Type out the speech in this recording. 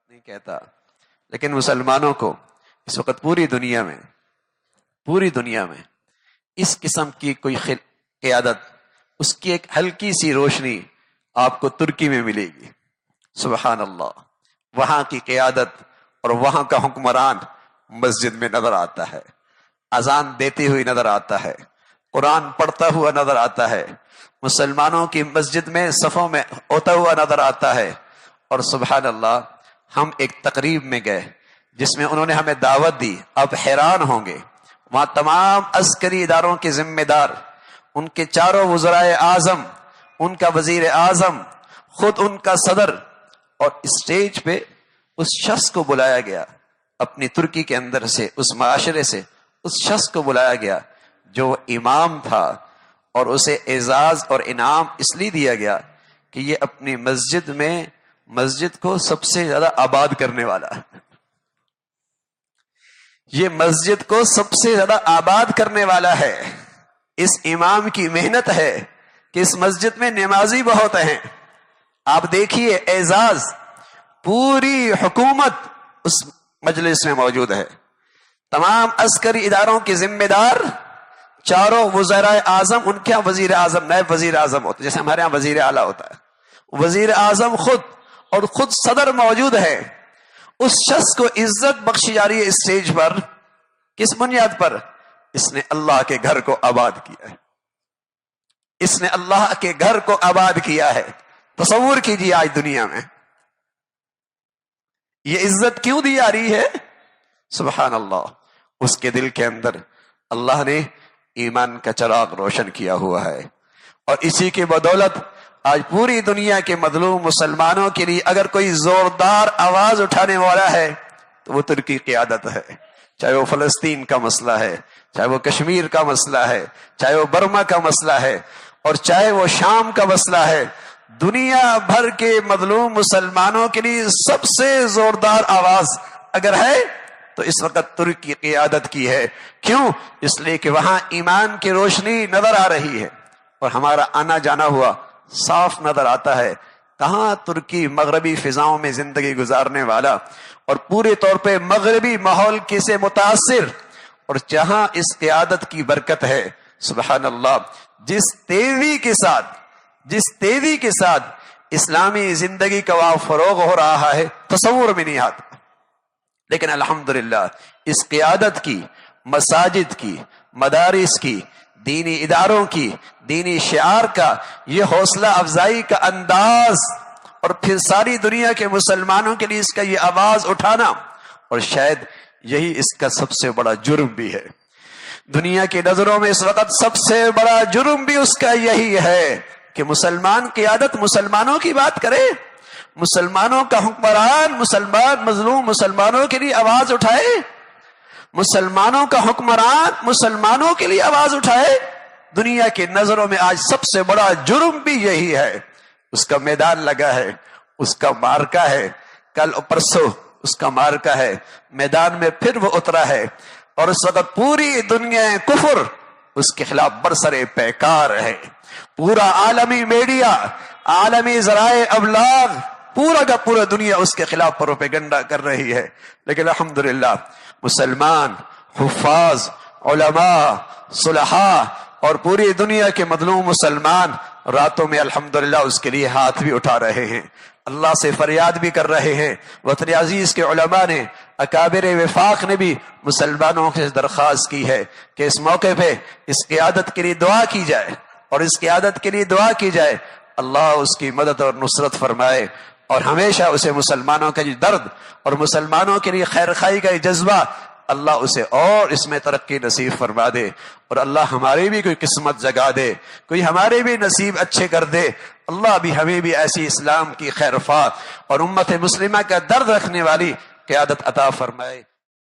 نہیں کہتا، لیکن مسلمانوں کو اس وقت پوری دنیا میں اس قسم کی کوئی قیادت، اس کی ایک ہلکی سی روشنی آپ کو ترکی میں ملے گی. سبحان اللہ. وہاں کی قیادت اور وہاں کا حکمران مسجد میں نظر آتا ہے، اذان دیتے ہوئے نظر آتا ہے، قرآن پڑھتا ہوا نظر آتا ہے، مسلمانوں کی مسجد میں صفوں میں ہوتا ہوا نظر آتا ہے. اور سبحان اللہ، ہم ایک تقریب میں گئے جس میں انہوں نے ہمیں دعوت دی. آپ حیران ہوں گے، وہاں تمام عسکری اداروں کے ذمہ دار، ان کے چاروں وزرائے اعظم، ان کا وزیر اعظم، خود ان کا صدر، اور اسٹیج پہ اس شخص کو بلایا گیا اپنی ترکی کے اندر سے، اس معاشرے سے اس شخص کو بلایا گیا جو امام تھا، اور اسے اعزاز اور انعام اس لیے دیا گیا کہ یہ اپنی مسجد کو سب سے زیادہ آباد کرنے والا ہے. یہ مسجد کو سب سے زیادہ آباد کرنے والا ہے. اس امام کی محنت ہے کہ اس مسجد میں نمازی بہت ہیں. آپ دیکھیے اعزاز، پوری حکومت اس مجلس میں موجود ہے، تمام عسکری اداروں کے ذمہ دار، چاروں وزرائے اعظم، ان کے یہاں وزیر اعظم، نائب وزیر اعظم ہوتا ہے جیسے ہمارے یہاں وزیر اعلیٰ ہوتا ہے، وزیر اعظم خود اور خود صدر موجود ہے. اس شخص کو عزت بخشی جا رہی ہے اسٹیج پر. کس بنیاد پر؟ اس نے اللہ کے گھر کو آباد کیا ہے، اس نے اللہ کے گھر کو آباد کیا ہے. تصور کیجیے آج دنیا میں یہ عزت کیوں دی جا رہی ہے؟ سبحان اللہ. اس کے دل کے اندر اللہ نے ایمان کا چراغ روشن کیا ہوا ہے، اور اسی کی بدولت آج پوری دنیا کے مظلوم مسلمانوں کے لیے اگر کوئی زوردار آواز اٹھانے والا ہے تو وہ ترکی قیادت ہے. چاہے وہ فلسطین کا مسئلہ ہے، چاہے وہ کشمیر کا مسئلہ ہے، چاہے وہ برما کا مسئلہ ہے، اور چاہے وہ شام کا مسئلہ ہے. دنیا بھر کے مظلوم مسلمانوں کے لیے سب سے زوردار آواز اگر ہے تو اس وقت ترکی قیادت کی ہے. کیوں؟ اس لیے کہ وہاں ایمان کی روشنی نظر آ رہی ہے، اور ہمارا آنا جانا ہوا صاف نظر آتا ہے. کہاں ترکی مغربی فضاؤں میں زندگی گزارنے والا اور پورے طور پہ مغربی ماحول کے سے متاثر، اور جہاں اس قیادت کی برکت ہے سبحان اللہ، جس تیزی کے ساتھ اسلامی زندگی کا وہاں فروغ ہو رہا ہے تصور میں نہیں آتا. لیکن الحمدللہ اس قیادت کی، مساجد کی، مدارس کی، دینی اداروں کی، دینی شعار کا یہ حوصلہ افزائی کا انداز، اور پھر ساری دنیا کے مسلمانوں کے لیے اس کا یہ آواز اٹھانا، اور شاید یہی اس کا سب سے بڑا جرم بھی ہے. دنیا کی نظروں میں اس وقت سب سے بڑا جرم بھی اس کا یہی ہے کہ مسلمان قیادت مسلمانوں کی بات کرے، مسلمانوں کا حکمران مسلمان مظلوم مسلمانوں کے لیے آواز اٹھائے، مسلمانوں کا حکمران مسلمانوں کے لیے آواز اٹھائے. دنیا کی نظروں میں آج سب سے بڑا جرم بھی یہی ہے. اس کا میدان لگا ہے، اس کا مارکا ہے، کل پرسوں اس کا مارکا ہے، میدان میں پھر وہ اترا ہے، اور اس وقت پوری دنیا کفر اس کے خلاف برسرے پیکار ہے. پورا عالمی میڈیا، عالمی ذرائع ابلاغ، پورا کا پورا دنیا اس کے خلاف پروپیگنڈا کر رہی ہے. لیکن الحمدللہ مسلمان، حفاظ، علماء، صلحاء اور پوری دنیا کے مظلوم مسلمان راتوں میں الحمدللہ اس کے لیے ہاتھ بھی اٹھا رہے ہیں، اللہ سے فریاد بھی کر رہے ہیں. وطن عزیز کے علماء نے، اکابر وفاق نے بھی مسلمانوں سے درخواست کی ہے کہ اس موقع پہ اس قیادت کے لیے دعا کی جائے، اور اس قیادت کے لیے دعا کی جائے اللہ اس کی مدد اور نصرت فرمائے، اور ہمیشہ اسے مسلمانوں کا جو درد اور مسلمانوں کے لیے خیر خواہی کا یہ جذبہ اللہ اسے اور اس میں ترقی نصیب فرما دے، اور اللہ ہماری بھی کوئی قسمت جگا دے، کوئی ہمارے بھی نصیب اچھے کر دے. اللہ بھی ہمیں بھی ایسی اسلام کی خیر خواہ اور امت مسلمہ کا درد رکھنے والی قیادت عطا فرمائے.